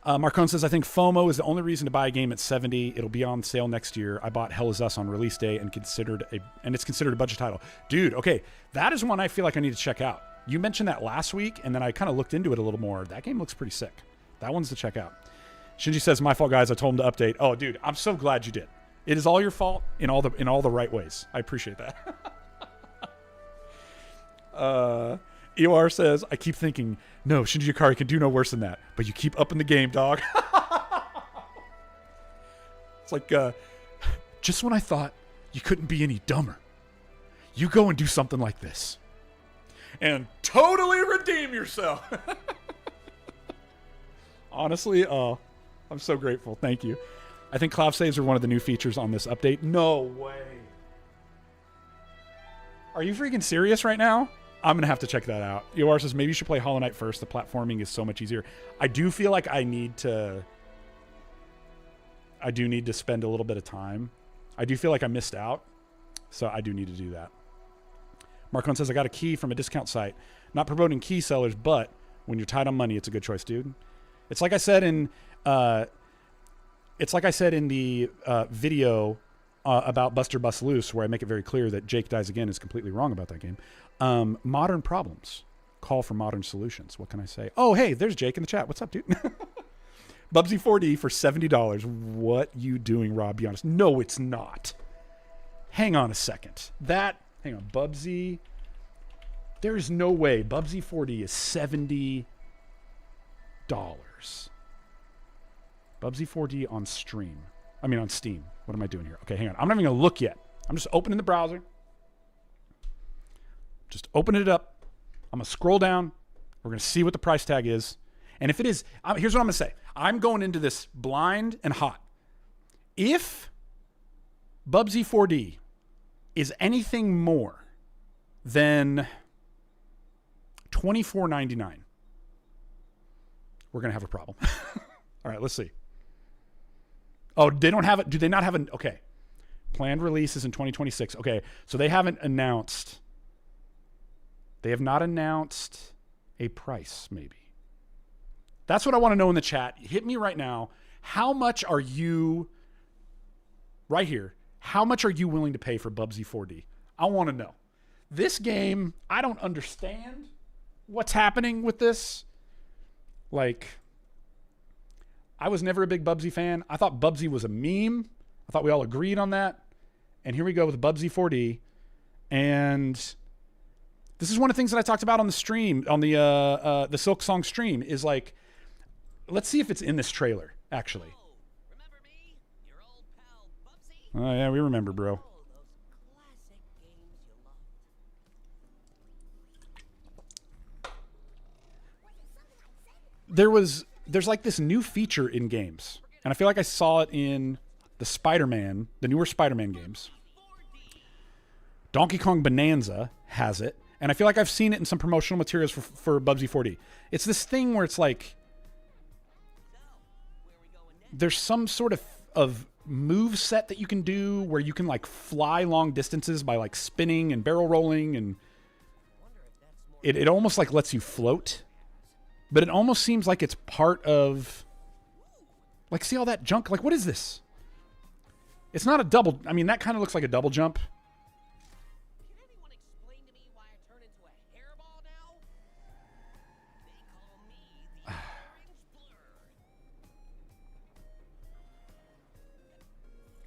Marcone says, I think FOMO is the only reason to buy a game at $70. It'll be on sale next year. I bought Hell Is Us on release day and it's considered a budget title. Dude, okay, that is one I feel like I need to check out. You mentioned that last week, and then I kind of looked into it a little more. That game looks pretty sick. That one's to check out. Shinji says, my fault, guys. I told him to update. Oh, dude, I'm so glad you did. It is all your fault in all the right ways. I appreciate that. EOR says, I keep thinking, no, Shinji Ikari can do no worse than that, but you keep upping the game, dog. It's like, just when I thought you couldn't be any dumber, You go and do something like this. And totally redeem yourself. Honestly, I'm so grateful. Thank you. I think cloud saves are one of the new features on this update. No way. Are you freaking serious right now? I'm going to have to check that out. EOR says, maybe you should play Hollow Knight first. The platforming is so much easier. I do feel like I do need to spend a little bit of time. I do feel like I missed out. So I do need to do that. Marcon says, I got a key from a discount site. Not promoting key sellers, but when you're tight on money, it's a good choice, dude. It's like I said in the video about Buster Bust Loose, where I make it very clear that JakeDiesAgain is completely wrong about that game. Modern problems call for modern solutions. What can I say? Oh, hey, there's Jake in the chat. What's up, dude? Bubsy 4D for $70. What you doing, Rob? Be honest. No, it's not. Hang on a second. Hang on, Bubsy. There is no way Bubsy 4D is $70. Bubsy 4D on Steam. What am I doing here? Okay, hang on. I'm not even going to look yet. I'm just opening the browser. Just opening it up. I'm going to scroll down. We're going to see what the price tag is. And if it is, here's what I'm going to say. I'm going into this blind and hot. If Bubsy 4D is anything more than $24.99, we're going to have a problem. All right, let's see. Oh, they don't have it. Do they not have an... Okay. Planned release is in 2026. Okay, so they haven't announced... They have not announced a price, maybe. That's what I want to know in the chat. Hit me right now. How much are you... Right here. How much are you willing to pay for Bubsy 4D? I want to know. This game, I don't understand what's happening with this. Like... I was never a big Bubsy fan. I thought Bubsy was a meme. I thought we all agreed on that. And here we go with Bubsy 4D. And this is one of the things that I talked about on the stream, on the Silksong stream, is like, let's see if it's in this trailer, actually. Remember me? Your old pal Bubsy? Oh, yeah, we remember, bro. Those classic games you loved. There's like this new feature in games. And I feel like I saw it in the newer Spider-Man games. Donkey Kong Bonanza has it. And I feel like I've seen it in some promotional materials for Bubsy 4D. It's this thing where it's like, there's some sort of move set that you can do where you can like fly long distances by like spinning and barrel rolling. And it almost like lets you float. But it almost seems like it's part of... Like, see all that junk? Like, what is this? It's not a double... I mean, that kind of looks like a double jump. Can anyone explain to me why I turn into a hairball now? They call me the orange blur.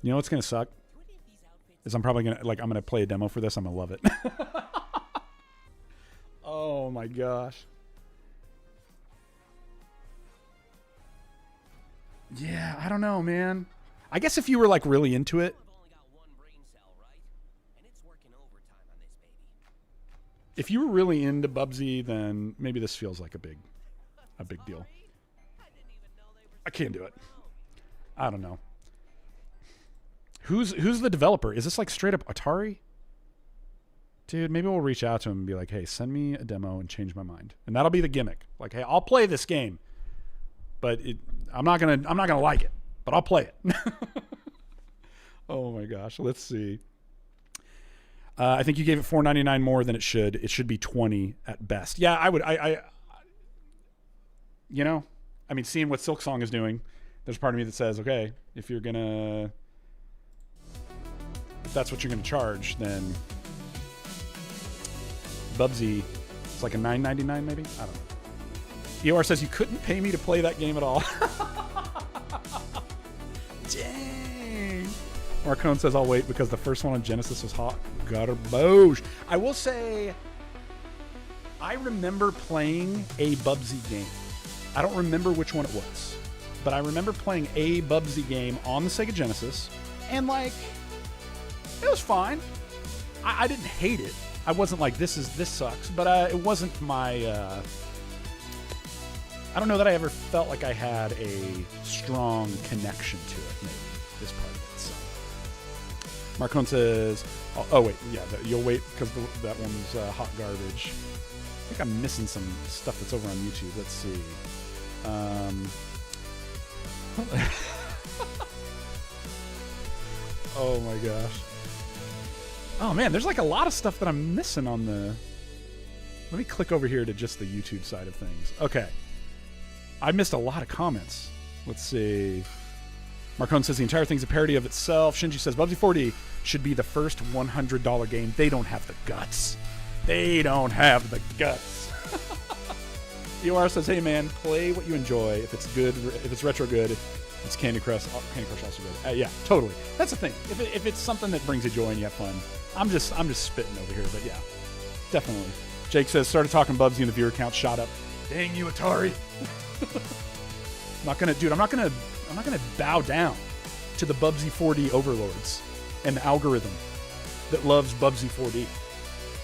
You know what's going to suck? Is I'm probably going to... Like, I'm going to play a demo for this. I'm going to love it. Oh, my gosh. Yeah, I don't know, man. I guess if you were like really into it. I've only got one brain cell, right? And it's working overtime on this baby. If you were really into Bubsy, then maybe this feels like a big deal. I didn't even know they were I can't do it. I don't know. Who's the developer? Is this like straight up Atari? Dude, maybe we'll reach out to him and be like, hey, send me a demo and change my mind. And that'll be the gimmick. Like, hey, I'll play this game. But I'm not gonna like it, but I'll play it. Oh my gosh, let's see. I think you gave it $4.99 more than it should. It should be $20 at best. Yeah, I would. You know, I mean, seeing what Silksong is doing, there's a part of me that says, okay, if that's what you're gonna charge, then Bubsy, it's like a $9.99 maybe. I don't know. EOR says you couldn't pay me to play that game at all. Dang. Marcone says I'll wait because the first one on Genesis was hot garbage. I will say I remember playing a Bubsy game. I don't remember which one it was, but I remember playing a Bubsy game on the Sega Genesis, and like, it was fine. I didn't hate it. I wasn't like, this sucks, but it wasn't my, I don't know that I ever felt like I had a strong connection to it, maybe, this part of it, so. Marcon says, oh wait, yeah, you'll wait, because that one's hot garbage. I think I'm missing some stuff that's over on YouTube. Let's see. Oh my gosh. Oh man, there's like a lot of stuff that I'm missing on the... Let me click over here to just the YouTube side of things. Okay. I missed a lot of comments. Let's see. Marcon says the entire thing's a parody of itself. Shinji says Bubsy 4D should be the first $100 game. They don't have the guts. They don't have the guts. EOR says, hey man, play what you enjoy. If it's good, if it's retro good, it's Candy Crush also good. Yeah, totally. That's the thing. If it's something that brings you joy and you have fun, I'm just spitting over here, but yeah, definitely. Jake says, started talking Bubsy and the viewer count shot up. Dang you, Atari. I'm not gonna bow down to the Bubsy 4D overlords and the algorithm that loves Bubsy 4D.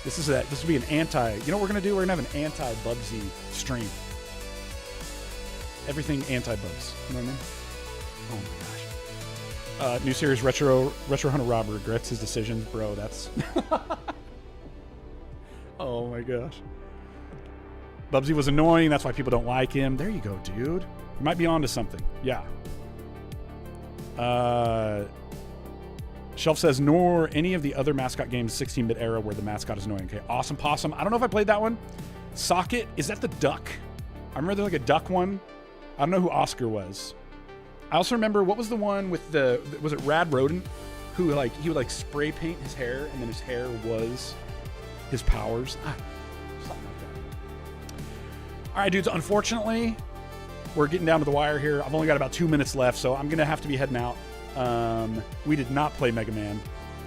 This will be an anti. You know what we're gonna do? We're gonna have an anti-Bubsy stream. Everything anti-Bubs. You know what I mean? Oh my gosh. New series Retro Hunter Rob regrets his decision, bro. That's. Oh my gosh. Bubsy was annoying. That's why people don't like him. There you go, dude. You might be onto something. Yeah. Shelf says, nor any of the other mascot games 16-bit era where the mascot is annoying. Okay, Awesome Possum. I don't know if I played that one. Socket, is that the duck? I remember there's like a duck one. I don't know who Oscar was. I also remember, what was the one with was it Rad Rodent? Who like, he would like spray paint his hair and then his hair was his powers. Something like that. All right, dudes, unfortunately, we're getting down to the wire here. I've only got about 2 minutes left, so I'm going to have to be heading out. We did not play Mega Man.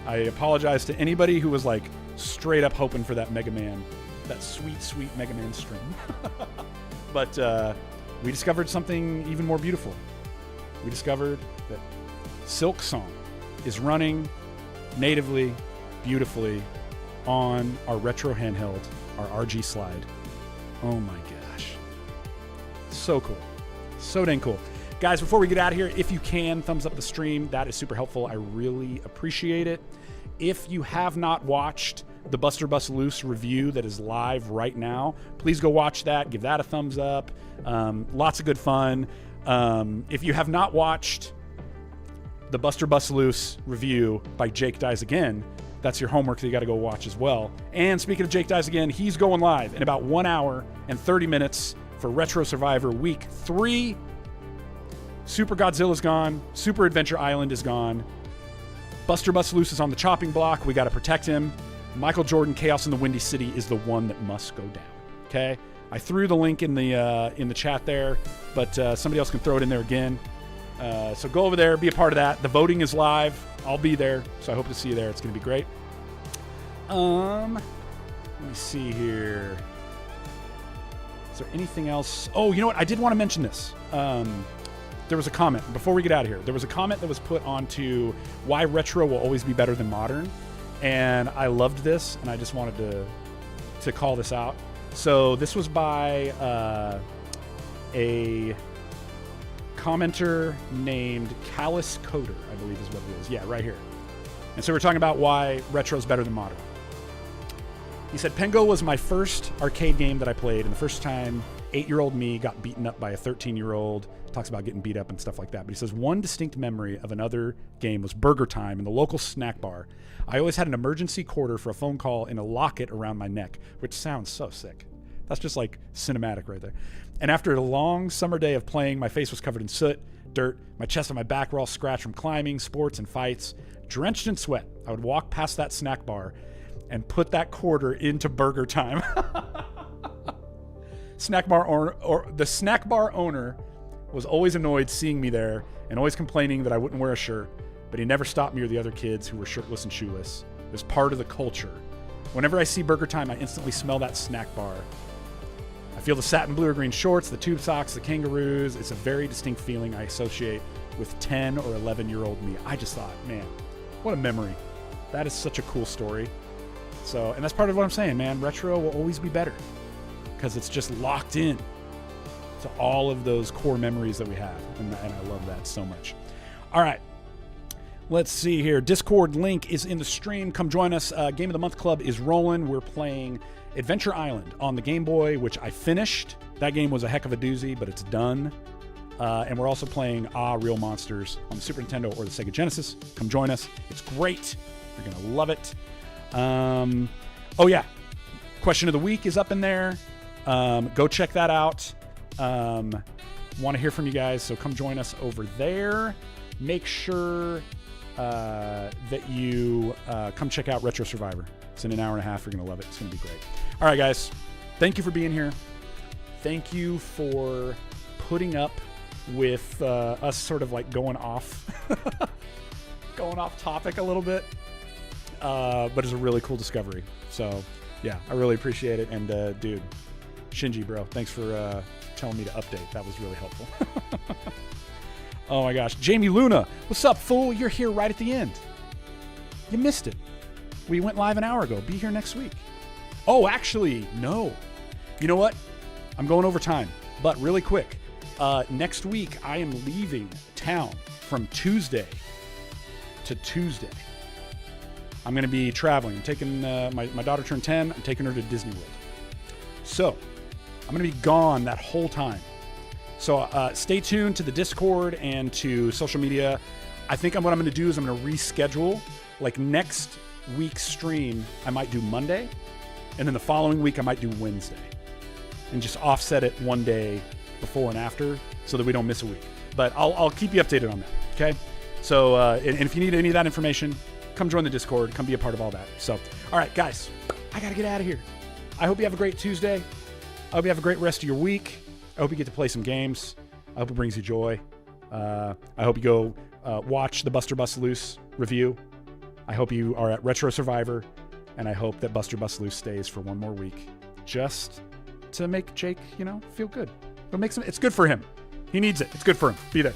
I apologize to anybody who was like straight up hoping for that Mega Man, that sweet, sweet Mega Man stream. But we discovered something even more beautiful. We discovered that Silksong is running natively, beautifully on our Retro Handheld, our RG slide. Oh my gosh. So cool. So dang cool. Guys, before we get out of here, if you can, thumbs up the stream. That is super helpful. I really appreciate it. If you have not watched the Buster Bust Loose review that is live right now, please go watch that. Give that a thumbs up. Lots of good fun. If you have not watched the Buster Bust Loose review by JakeDiesAgain, that's your homework that you got to go watch as well. And speaking of JakeDiesAgain, he's going live in about 1 hour and 30 minutes for Retro Survivor Week 3. Super Godzilla's gone. Super Adventure Island is gone. Buster Bust Loose is on the chopping block. We got to protect him. Michael Jordan, Chaos in the Windy City is the one that must go down. Okay? I threw the link in the chat there, but somebody else can throw it in there again. So go over there, be a part of that. The voting is live. I'll be there, so I hope to see you there. It's going to be great. Let me see here. Is there anything else? Oh, you know what? I did want to mention this. There was a comment, before we get out of here, there was a comment that was put onto why retro will always be better than modern. And I loved this, and I just wanted to call this out. So this was by a commenter named Callus Coder, I believe is what it is. Yeah, right here. And so we're talking about why retro is better than modern. He said, Pengo was my first arcade game that I played, and the first time 8-year-old me got beaten up by a 13-year-old. Talks about getting beat up and stuff like that. But he says, one distinct memory of another game was Burger Time in the local snack bar. I always had an emergency quarter for a phone call and a locket around my neck, which sounds so sick. That's just like cinematic right there. And after a long summer day of playing, my face was covered in soot, dirt, my chest and my back were all scratched from climbing, sports, and fights. Drenched in sweat, I would walk past that snack bar and put that quarter into Burger Time. The snack bar owner was always annoyed seeing me there and always complaining that I wouldn't wear a shirt, but he never stopped me or the other kids who were shirtless and shoeless. It was part of the culture. Whenever I see Burger Time, I instantly smell that snack bar. I feel the satin blue or green shorts, the tube socks, the kangaroos. It's a very distinct feeling I associate with 10 or 11-year-old me. I just thought, man, what a memory. That is such a cool story. So, and that's part of what I'm saying, man. Retro will always be better because it's just locked in to all of those core memories that we have. And I love that so much. All right. Let's see here. Discord link is in the stream. Come join us. Game of the Month Club is rolling. We're playing Adventure Island on the Game Boy, which I finished. That game was a heck of a doozy, but it's done. And we're also playing Real Monsters on the Super Nintendo or the Sega Genesis. Come join us. It's great. You're going to love it. Oh, yeah. Question of the Week is up in there. Go check that out. Want to hear from you guys, so come join us over there. Make sure that you come check out Retro Survivor. It's in an hour and a half. You're going to love it. It's going to be great. All right, guys. Thank you for being here. Thank you for putting up with us sort of like going off topic a little bit. But it's a really cool discovery. So, yeah, I really appreciate it. And, dude, Shinji, bro, thanks for telling me to update. That was really helpful. Oh, my gosh. Jamie Luna, what's up, fool? You're here right at the end. You missed it. We went live an hour ago. Be here next week. Oh, actually, no. You know what? I'm going over time. But really quick, next week I am leaving town from Tuesday to Tuesday. I'm going to be traveling. I'm taking my daughter turned 10. I'm taking her to Disney World. So I'm going to be gone that whole time. So stay tuned to the Discord and to social media. I think what I'm going to do is I'm going to reschedule. Like next week's stream, I might do Monday. And then the following week, I might do Wednesday. And just offset it one day before and after so that we don't miss a week. But I'll keep you updated on that, okay? So and if you need any of that information, come join the Discord. Come be a part of all that. So, all right, guys, I got to get out of here. I hope you have a great Tuesday. I hope you have a great rest of your week. I hope you get to play some games. I hope it brings you joy. I hope you go watch the Buster Bust Loose review. I hope you are at Retro Survivor. And I hope that Buster Bust Loose stays for one more week. Just to make Jake, feel good. It's good for him. He needs it. It's good for him. Be there.